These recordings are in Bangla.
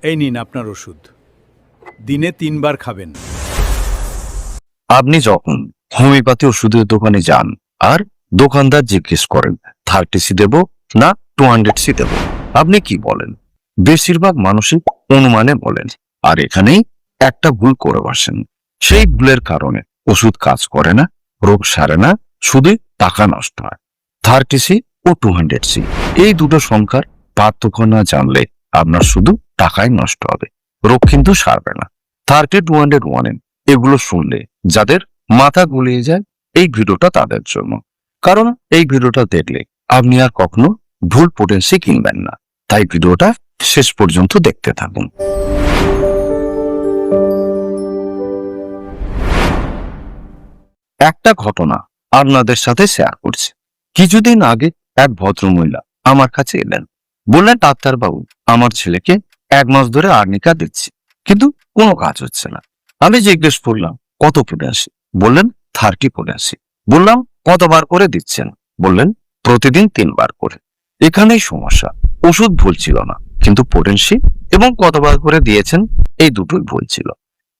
এই নিন আপনার ওষুধ, দিনে 3 বার খাবেন। আপনি যখন হোমিওপ্যাথি ওষুধের দোকানে যান আর দোকানদার জিজ্ঞেস করেন 30C দেব না 200C দেব, আপনি কি বলেন? বেশিরভাগ মানুষই অনুমানে বলেন, আর এখানেই একটা ভুল করে বসেন। সেই ভুলের কারণে ওষুধ কাজ করে না, রোগ সারে না, শুধু টাকা নষ্ট হয়। 30C ও 200C এই দুটো সংখ্যার পার্থক্য না জানলে আপনার শুধু টাকাই নষ্ট হবে, রোগ কিন্তু সারবে না। 30, 200, 1M এগুলো শুনলে যাদের মাথা গুলিয়ে যায়, এই ভিডিওটা তাদের জন্য। কারণ এই ভিডিওটা দেখলে আপনি আর কখনো ভুল পোটেন্সি কিনবেন না। তাই ভিডিওটা শেষ পর্যন্ত দেখতে থাকুন। একটা ঘটনা আপনাদের সাথে শেয়ার করছি। কিছুদিন আগে এক ভদ্রমহিলা আমার কাছে এলেন, বললেন, ডাক্তারবাবু, আমার ছেলেকে 1 মাস ধরে আর্নিকা দিচ্ছি, কিন্তু কোনো কাজ হচ্ছে না। আমি জিজ্ঞেস করলাম, কত পোটেন্সি? বললেন 30 পোটেন্সি। বললাম, কতবার করে দিচ্ছেন? বললেন, প্রতিদিন 3 বার করে। এখানেই সমস্যা, ওষুধ ভুল ছিল না, কিন্তু পোটেন্সি এবং কতবার করে দিয়েছেন এই দুটোই ভুল ছিল।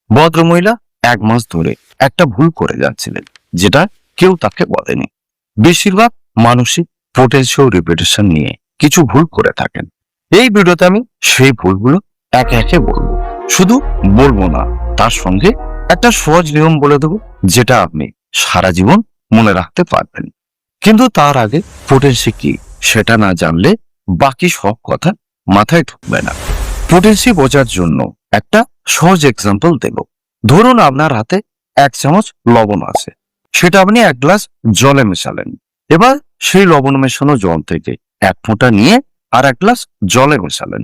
ভদ্রমহিলা 1 মাস ধরে একটা ভুল করে যাচ্ছিলেন, যেটা কেউ তাকে বলেনি। বেশিরভাগ মানুষই পোটেন্সি ও রিপিটেশন নিয়ে কিছু ভুল করে থাকেন। এই ভিডিওতে আমি সেই ভুলগুলো একে একে বলবো। শুধু বলবো না, তার সঙ্গে একটা সহজ নিয়ম বলে দেবো, যেটা আপনি সারা জীবন মনে রাখতে পারবেন। কিন্তু তার আগে পোটেন্সি কি সেটা না জানলে বাকি সব কথা মাথায় ঢুকবে না। পোটেন্সি বোঝার জন্য একটা সহজ এক্সাম্পল দেব। ধরুন আপনার হাতে 1 চামচ লবণ আছে, সেটা আপনি 1 গ্লাস জলে মেশালেন। এবার সেই লবণ মেশানো জল থেকে 1 ফোঁটা নিয়ে আর 1 গ্লাস জলে মেশালেন।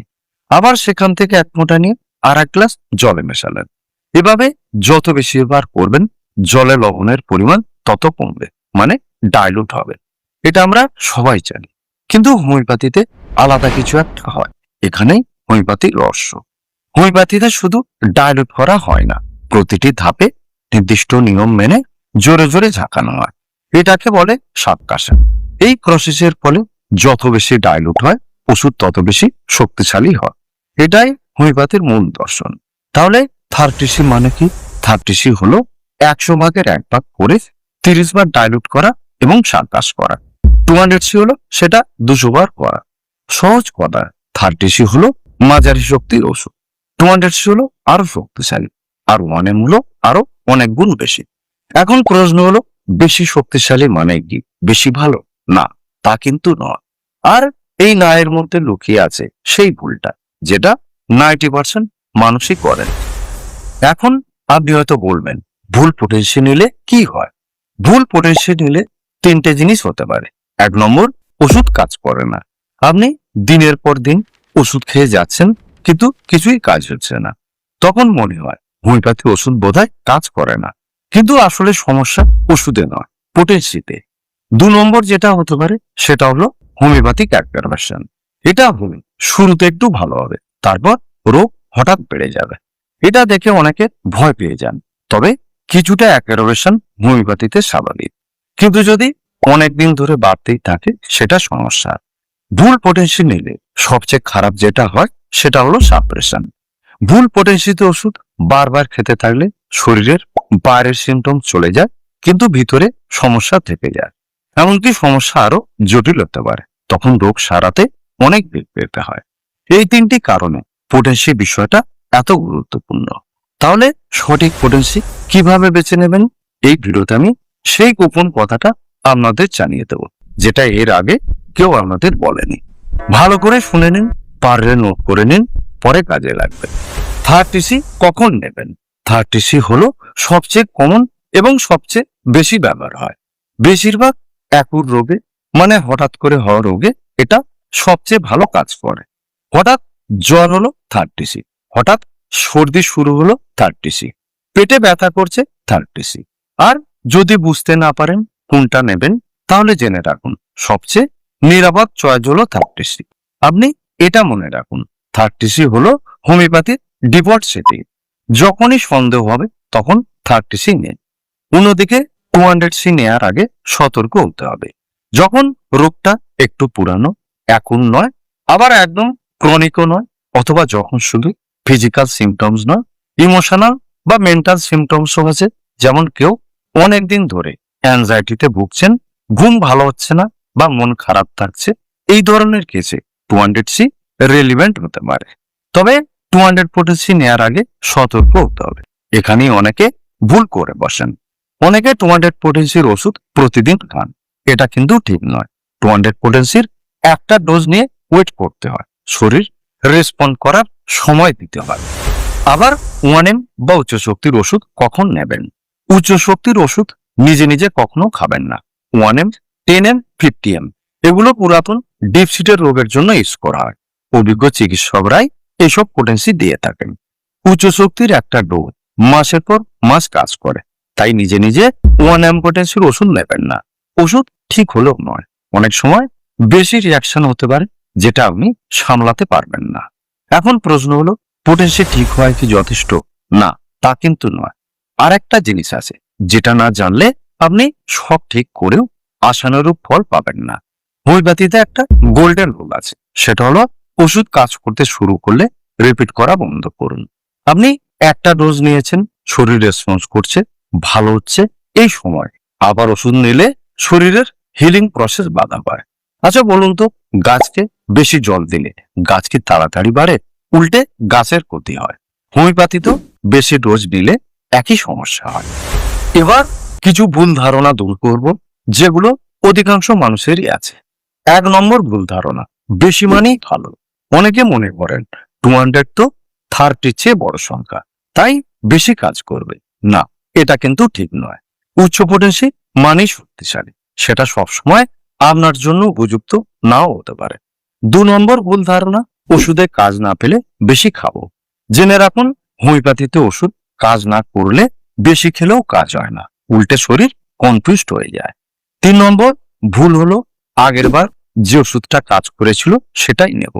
আবার সেখান থেকে 1 ফোঁটা নিয়ে আর 1 গ্লাস জলে মেশালেন। এভাবে যত বেশি বার করবেন, জলে লবণের পরিমাণ তত কমবে, মানে ডাইলুট হবে। এটা আমরা সবাই জানি, কিন্তু হোমিওপ্যাথিতে আলাদা কিছু একটা হয়। এখানেই হোমিওপ্যাথির রহস্য। হোমিওপ্যাথিতে শুধু ডাইলুট করা হয় না, প্রতিটি ধাপে নির্দিষ্ট নিয়ম মেনে জোরে জোরে ঝাঁকানো হয়। এটাকে বলে সাবকাশন। এই প্রসেসের ফলে যত বেশি ডাইলুট হয়, ওষুধ তত বেশি শক্তিশালী হয়। এটাই হোমিওপ্যাথির মূল দর্শন। তাহলে 30C মানে কি? 30C হলো 100 ভাগের 1 ভাগ করে 30 বার ডাইলুট করা এবং সাবকাশ করা। 200C হলো সেটা 200 বার করা। সহজ কথা, 30C হলো মাঝারি শক্তির ওষুধ, 200C হলো আরো শক্তিশালী, আর 1M হলো আরো অনেক গুণ বেশি। এখন প্রশ্ন হলো, বেশি শক্তিশালী মানে কি বেশি ভালো? না, তা কিন্তু নয়। আর এই না এর মধ্যে লুকিয়ে আছে সেই ভুলটা, যেটা 90% মানুষই করেন। এখন আপনি হয়তো বলবেন, ভুল পোটেন্সি নিলে কি হয়? ভুল পোটেন্সি নিলে 3টে জিনিস হতে পারে। 1 নম্বর, ওষুধ কাজ করে না। আপনি দিনের পর দিন ওষুধ খেয়ে যাচ্ছেন, কিন্তু কিছুই কাজ হচ্ছে না। তখন মনে হয় হোমিওপ্যাথি ওষুধ বোধহয় কাজ করে না, কিন্তু আসলে সমস্যা ওষুধে নয়, পোটেন্সিতে। 2 নম্বর যেটা হতে পারে, সেটা হলো হোমিওপ্যাথিক অ্যাগ্রাভেশন। এটা হবে শুরুতে একটু ভালো হবে, তারপর রোগ হঠাৎ বেড়ে যাবে। এটা দেখে অনেকে ভয় পেয়ে যান, তবে কিছুটা অ্যাগ্রাভেশন হোমিওপ্যাথিতে স্বাভাবিক। কিন্তু যদি অনেকদিন ধরে বাড়তেই থাকে, সেটা সমস্যা। ভুল পোটেন্সি নিলে সবচেয়ে খারাপ যেটা হয়, সেটা হলো সাপ্রেশন। ভুল পোটেন্সিতে ওষুধ বারবার খেতে থাকলে শরীরের বাইরের সিমটম চলে যায়, কিন্তু ভিতরে সমস্যা থেকে যায়। এমনকি সমস্যা আরো জটিল হতে পারে। তখন রোগ সারাতে অনেক বেগ পেতে হয়। এই 3টি কারণে পোটেন্সি বিষয়টা এত গুরুত্বপূর্ণ। তাহলে সঠিক পোটেন্সি কিভাবে বেছে নেবেন? এই ভিডিওতে আমি সেই গোপন কথাটা আপনাদের জানিয়ে দেব, যেটা এর আগে কেউ আপনাদের বলেনি। ভালো করে শুনে নিন, পারলে নোট করে নিন, পরে কাজে লাগবে। 30C কখন নেবেন? 30C হলো সবচেয়ে কমন এবং সবচেয়ে বেশি ব্যবহার হয়। বেশিরভাগ অ্যাকুট রোগে, মানে হঠাৎ করে হওয়া রোগে এটা সবচেয়ে ভালো কাজ করে। হঠাৎ জ্বর হলো 30C, হঠাৎ সর্দি শুরু হলো 30C, পেটে ব্যথা করছে 30C। আর যদি বুঝতে না পারেন কোনটা নেবেন, তাহলে জেনে রাখুন সবচেয়ে নিরাপদ চয়েস হলো 30C। আপনি এটা মনে রাখুন, 30C হলো হোমিওপ্যাথির ডিফল্ট সেটিং। যখনই সন্দেহ হবে তখন 30C নিন। অন্যদিকে 200C নেয়ার আগে সতর্ক হতে হবে। যখন রোগটা একটু পুরানো, এখন নয়, আবার একদম ক্রনিকও নয়, অথবা যখন শুধু ফিজিক্যাল সিমটমস নয়, ইমোশনাল বা মেন্টাল সিমটমসও আছে। যেমন কেউ অনেকদিন ধরে অ্যাংজাইটিতে ভুগছেন, ঘুম ভালো হচ্ছে না বা মন খারাপ থাকছে, এই ধরনের কেসে 200C রেলিভেন্ট হতে পারে। তবে 200 নেয়ার আগে সতর্ক হতে হবে। এখানেই অনেকে ভুল করে বসেন। অনেকে 200 ওষুধ প্রতিদিন খান, এটা কিন্তু ঠিক নয়। 200 একটা ডোজ নিয়ে ওয়েট করতে হয়, শরীর রেসপন্ড করার সময় দিতে হয়। আবার 1M বা উচ্চ শক্তির ওষুধ কখন নেবেন? উচ্চ শক্তির ওষুধ নিজে নিজে কখনো খাবেন না। 1M, 10M, 50M এগুলো পুরাতন ডিপসিটের রোগের জন্য ইউজ করা হয়। অভিজ্ঞ চিকিৎসকরাই এসব পোটেন্সি দিয়ে থাকেন। উচ্চ শক্তির একটা ডোজ মাসের পর মাস কাজ করে, তাই নিজে নিজে 1M পোটেন্সির ওষুধ নেবেন না। ওষুধ ঠিক হলেও নয়, অনেক সময় বেশি রিয়াকশন হতে পারে যেটা আপনি সামলাতে পারবেন না। এখন প্রশ্ন হলো, পোটেন্সি ঠিক হয় কি যথেষ্ট? না, তা কিন্তু নয়। আর একটা জিনিস আছে যেটা না জানলে আপনি সব ঠিক করেও আশানুরূপ ফল পাবেন না। হোমিওপ্যাথিতে একটা গোল্ডেন রুল আছে, সেটা হলো ওষুধ কাজ করতে শুরু করলে রিপিট করা বন্ধ করুন। আপনি একটা ডোজ নিয়েছেন, শরীর রেসপন্স করছে, ভালো হচ্ছে, এই সময় আবার ওষুধ নিলে শরীরের হিলিং প্রসেস বাধা পায়। আচ্ছা বলুন তো, গাছকে বেশি জল দিলে গাছ কি তাড়াতাড়ি বাড়ে? উল্টে গাছের ক্ষতি হয়। হোমিওপ্যাথিতেও বেশি ডোজ নিলে একই সমস্যা হয়। এবার কিছু ভুল ধারণা দূর করব যেগুলো অধিকাংশ মানুষেরই আছে। 1 নম্বর ভুল ধারণা, বেশি মানেই ভালো। অনেকে মনে করেন 200 তো 30 চেয়ে বড় সংখ্যা, তাই বেশি কাজ করবে। না, এটা কিন্তু ঠিক নয়। উচ্চ পোটেন্সি মানেই শক্তিশালী, সেটা সবসময় আপনার জন্য উপযুক্ত নাও হতে পারে। 2 নম্বর ভুল ধারণা, ওষুধে কাজ না পেলে বেশি খাবো। জেনে রাখুন, হোমিওপ্যাথিতে ওষুধ কাজ না করলে বেশি খেলেও কাজ হয় না, উল্টে শরীর কনফিউজড হয়ে যায়। 3 নম্বর ভুল হলো, আগের বার যে ওষুধটা কাজ করেছিল সেটাই নেব।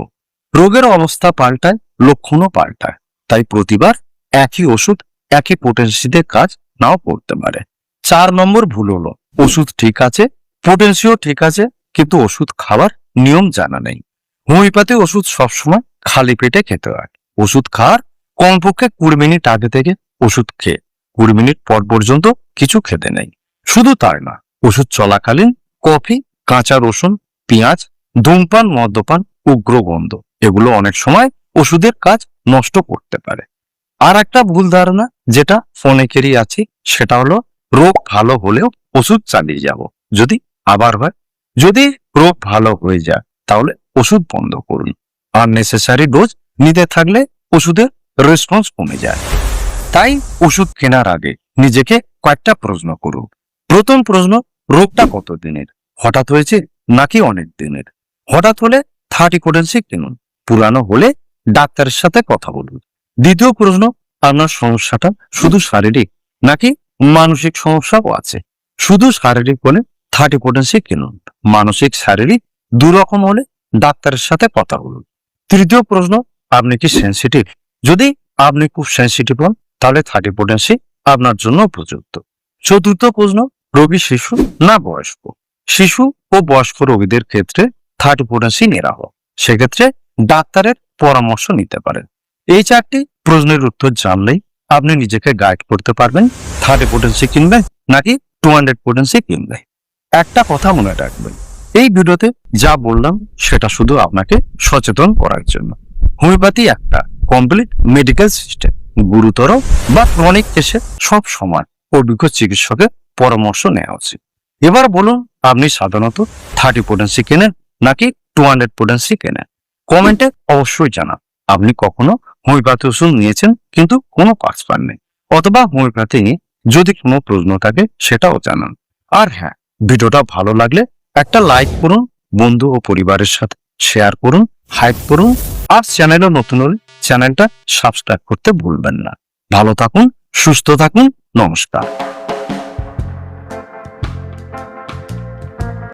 রোগের অবস্থা পাল্টায়, লক্ষণও পাল্টায়, তাই প্রতিবার একই ওষুধ একই পোটেন্সিতে কাজ নাও করতে পারে। 4 নম্বর ভুল হলো, ওষুধ ঠিক আছে, পোটেন্সিও ঠিক আছে, কিন্তু ওষুধ খাওয়ার নিয়ম জানা নেই। হোমিওপ্যাথি ওষুধ সবসময় খালি পেটে খেতে হয়। ওষুধ খাওয়ার কমপক্ষে 20 মিনিট আগে থেকে ওষুধ খেয়ে 20 মিনিট পর পর্যন্ত কিছু খেতে নেই। শুধু তাই না, ওষুধ চলাকালীন কফি, কাঁচা রসুন, পেঁয়াজ, ধূমপান, মদ্যপান, উগ্র গন্ধ এগুলো অনেক সময় ওষুধের কাজ নষ্ট করতে পারে। আর একটা ভুল ধারণা যেটা অনেকেরই আছে, সেটা হলো রোগ ভালো হলেও ওষুধ চালিয়ে যাব, যদি আবার হয়। যদি রোগ ভালো হয়ে যায় তাহলে ওষুধ বন্ধ করুন। আননেসেসারি ডোজ নিতে থাকলে ওষুধের রেসপন্স কমে যায়। তাই ওষুধ কেনার আগে নিজেকে কয়েকটা প্রশ্ন করুন। প্রথম প্রশ্ন, রোগটা কত দিনের? হঠাৎ হয়েছে নাকি অনেক দিনের? হঠাৎ হলে 30 পোটেন্সি কিনুন, পুরানো হলে ডাক্তারের সাথে কথা বলুন। দ্বিতীয় প্রশ্ন, আপনার সমস্যাটা শুধু শারীরিক নাকি মানসিক সমস্যাও আছে? শুধু শারীরিক হলে 30 পোটেন্সি কিনুন, মানসিক শারীরিক দুরকম হলে ডাক্তারের সাথে কথা বলুন। তৃতীয় প্রশ্ন, আপনি কি সেনসিটিভ? যদি আপনি খুব সেনসিটিভ হন তাহলে 30 পোটেন্সি আপনার জন্য উপযুক্ত। চতুর্থ প্রশ্ন, রোগী শিশু না বয়স্ক? শিশু ও বয়স্ক রোগীদের ক্ষেত্রে 30 পোটেন্সি নেওয়া হয়, সেক্ষেত্রে ডাক্তারের পরামর্শ নিতে পারেন। এই 4টি প্রশ্নের উত্তর জানলেই আপনি নিজেকে গাইড করতে পারবেন 30 পোটেন্সি কিনবেন নাকি 200 পোটেন্সি কিনবেন। একটা কথা মনে রাখবেন, এই ভিডিওতে যা বললাম সেটা শুধু আপনাকে সচেতন করার জন্য। হোমিওপ্যাথি একটা কমপ্লিট মেডিকেল সিস্টেম। গুরুতর বা ক্রনিক কেসে সব সময় অভিজ্ঞ চিকিৎসকের পরামর্শ নেওয়া উচিত। এবার বলুন, আপনি সাধারণত 30 পোটেন্সি কেনেন নাকি 200 পোটেন্সি কেনেন? কমেন্টে অবশ্যই জানান। আপনি কখনো হোমিওপ্যাথি ওষুধ নিয়েছেন কিন্তু কোনো কাজ পাননি, অথবা হোমিওপ্যাথি নিয়ে যদি কোনো প্রশ্ন থাকে সেটাও জানান। আর হ্যাঁ, ভিডিওটা ভালো লাগলে একটা লাইক করুন, বন্ধু ও পরিবারের সাথে শেয়ার করুন, হাইপ করুন, আর চ্যানেলে নতুন হলে চ্যানেলটা সাবস্ক্রাইব করতে ভুলবেন না। ভালো থাকুন, সুস্থ থাকুন, নমস্কার।